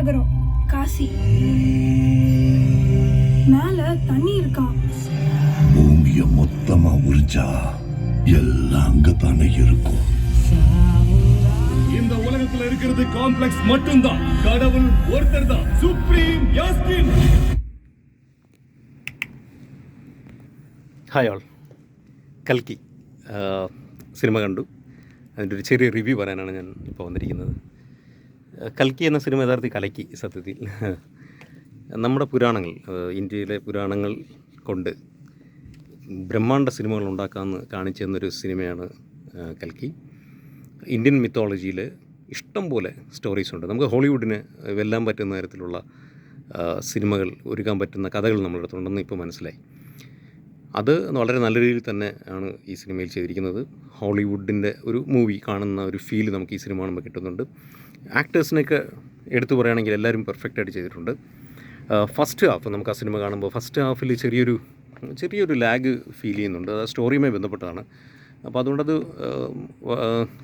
நகரம் காசி. மேல தண்ணி இருக்கான். பூமிய மொத்தமா உறிஞ்சா எல்லாம் அங்கத்தானே இருக்கும். இந்த உலகத்துல இருக்கிறது காம்ப்ளெக்ஸ் மட்டும்தான். கடவுள் ஒருத்தர் தான், சுப்ரீம் யாஸ்கின். Hi all. കൽക്കി സിനിമ കണ്ടു. അതിൻ്റെ ഒരു ചെറിയ റിവ്യൂ പറയാനാണ് ഞാൻ ഇപ്പോൾ വന്നിരിക്കുന്നത്. കൽക്കി എന്ന സിനിമ യഥാർത്ഥത്തിൽ കലക്കി. സത്യത്തിൽ നമ്മുടെ പുരാണങ്ങൾ, ഇന്ത്യയിലെ പുരാണങ്ങൾ കൊണ്ട് ബ്രഹ്മാണ്ഡ സിനിമകൾ ഉണ്ടാക്കാമെന്ന് കാണിച്ചു തന്നൊരു സിനിമയാണ് കൽക്കി. ഇന്ത്യൻ മിത്തോളജിയിൽ ഇഷ്ടം പോലെ സ്റ്റോറീസ് ഉണ്ട്. നമുക്ക് ഹോളിവുഡിന് വെല്ലാൻ പറ്റുന്ന തരത്തിലുള്ള സിനിമകൾ ഒരുക്കാൻ പറ്റുന്ന കഥകൾ നമ്മുടെ അടുത്തുണ്ടെന്ന് ഇപ്പോൾ മനസ്സിലായി. അത് വളരെ നല്ല രീതിയിൽ തന്നെ ആണ് ഈ സിനിമയിൽ ചെയ്തിരിക്കുന്നത്. ഹോളിവുഡിൻ്റെ ഒരു മൂവി കാണുന്ന ഒരു ഫീൽ നമുക്ക് ഈ സിനിമ കാണുമ്പോൾ കിട്ടുന്നുണ്ട്. ആക്ടേഴ്സിനെയൊക്കെ എടുത്തു പറയുകയാണെങ്കിൽ എല്ലാവരും പെർഫെക്റ്റായിട്ട് ചെയ്തിട്ടുണ്ട്. ഫസ്റ്റ് ഹാഫ് നമുക്ക് ആ സിനിമ കാണുമ്പോൾ ഫസ്റ്റ് ഹാഫിൽ ചെറിയൊരു ലാഗ് ഫീൽ ചെയ്യുന്നുണ്ട്. അത് സ്റ്റോറിയുമായി ബന്ധപ്പെട്ടതാണ്. അപ്പോൾ അതുകൊണ്ടത്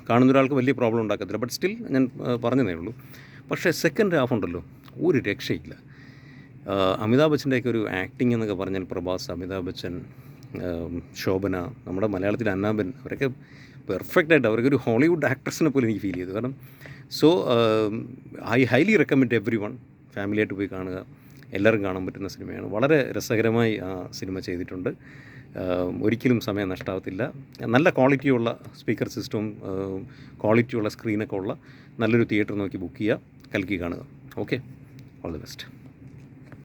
കാണുന്ന ഒരാൾക്ക് വലിയ പ്രോബ്ലം ഉണ്ടാക്കത്തില്ല. ബട്ട് സ്റ്റിൽ ഞാൻ പറഞ്ഞതേ ഉള്ളൂ. പക്ഷേ സെക്കൻഡ് ഹാഫ് ഉണ്ടല്ലോ, ഒരു രക്ഷയില്ല. അമിതാഭ് ബച്ചൻ്റെയൊക്കെ ഒരു ആക്ടിങ് എന്നൊക്കെ പറഞ്ഞാൽ പ്രഭാസ്, അമിതാഭ് ബച്ചൻ, ശോഭന, നമ്മുടെ മലയാളത്തിൽ അന്നാബൻ, അവരൊക്കെ പെർഫെക്റ്റായിട്ട് അവർക്കൊരു ഹോളിവുഡ് ആക്ട്രസിനെ പോലെ എനിക്ക് ഫീൽ ചെയ്തു. കാരണം I highly recommend every one ഫാമിലിയായിട്ട് പോയി കാണുക. എല്ലാവരും കാണാൻ പറ്റുന്ന സിനിമയാണ്. വളരെ രസകരമായി ആ സിനിമ ചെയ്തിട്ടുണ്ട്. ഒരിക്കലും സമയം നഷ്ടമാകത്തില്ല. നല്ല ക്വാളിറ്റിയുള്ള സ്പീക്കർ സിസ്റ്റവും ക്വാളിറ്റിയുള്ള സ്ക്രീനൊക്കെ ഉള്ള നല്ലൊരു തിയേറ്റർ നോക്കി ബുക്ക് ചെയ്യുക, കൽക്കി കാണുക. Okay, all the best.